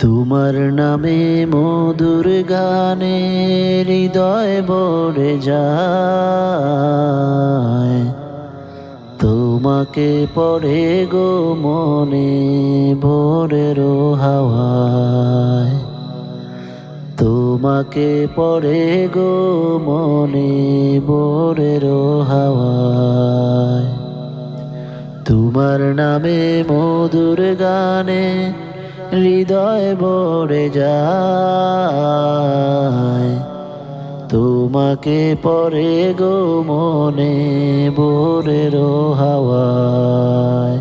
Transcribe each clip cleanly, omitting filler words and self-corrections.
তোমার নামে মধুর গানে হৃদয় ভরে যায়। তোমাকে পড়ে গো মনে ভোরের হাওয়ায়। তোমাকে পড়ে গো মনে ভোরের হাওয়ায়। তোমার নামে মধুর গানে হৃদয় ভরে যায়। তোমাকে পড়ে গো মনে ভোরের হাওয়ায়।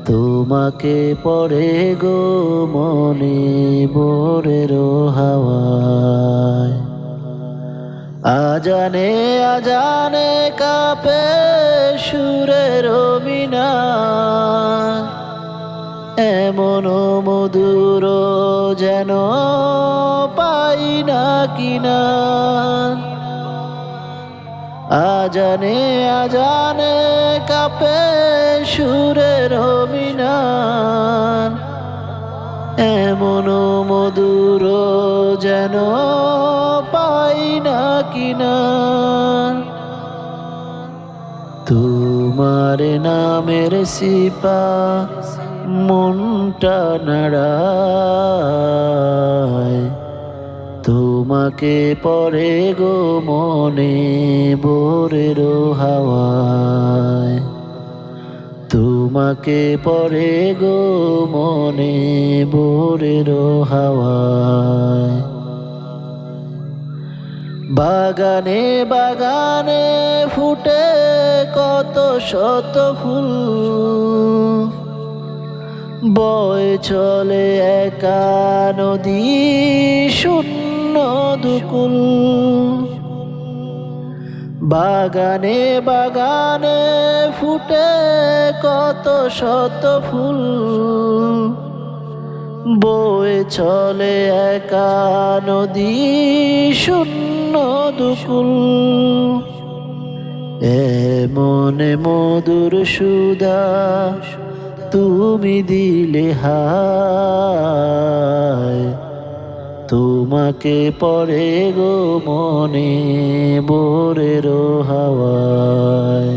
তোমাকে পড়ে গো মনে ভোরের হাওয়ায়। আজানে আজানে কাঁপে সুরের মিনার, এমন মধুর যেন পাই না কিনার। আজানে আজানে কাঁপে সুরের মিনার, এমন মধুর যেন পাই না কিনার। তোমার নামের সিপা মনটা নাড়ায়। তোমাকে পড়ে গো মনে ভোরের হাওয়ায়। তোমাকে পড়ে গো মনে ভোরের হাওয়ায়। বাগানে বাগানে ফুটে কত শত ফুল, বয়ে চলে একা নদী শূন্য দুকুল। বাগানে বাগানে ফুটে কত শত ফুল, বয়ে চলে একা নদী শূন্য দুকুল। এমন মধুর সুধা তুমি দিলে হায়। তোমাকে পড়ে গো মনে ভোরের হাওয়ায়।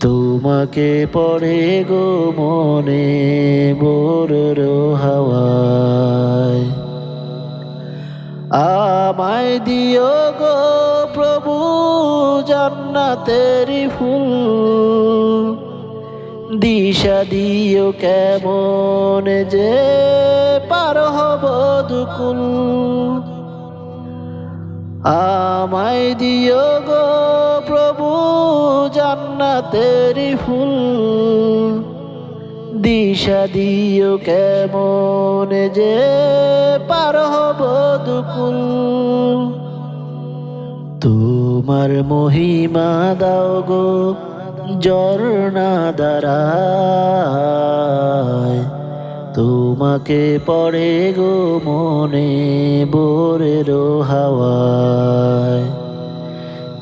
তোমাকে পড়ে গো মনে ভোরের হাওয়ায়। আমায় দিও গো প্রভু জান্নাতেরি ফুল, দিশা দিও কেমন যে পার হব দুকুল। আমায় দিও গো প্রভু জান্নাতেরি ফুল, দিশা দিও কেমন যে পার হব দুকুল। তোমার মহিমা দাও গো ঝরনা দ্বারায়। তোমাকে পড়ে গো মনে ভোরের হাওয়ায়।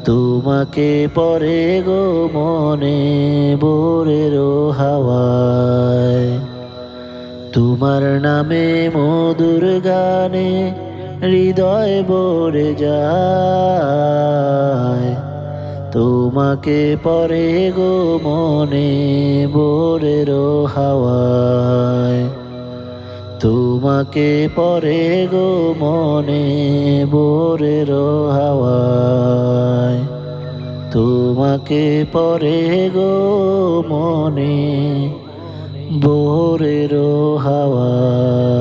তোমাকে পড়ে গো মনে ভোরের হাওয়ায়। তোমার নামে মধুর গানে হৃদয় ভরে যায়। তোমাকে পড়ে গো মনে ভোরের হাওয়ায়। তোমাকে পড়ে গো মনে ভোরের হাওয়ায়। তোমাকে পড়ে গো মনে ভোরের হাওয়ায়।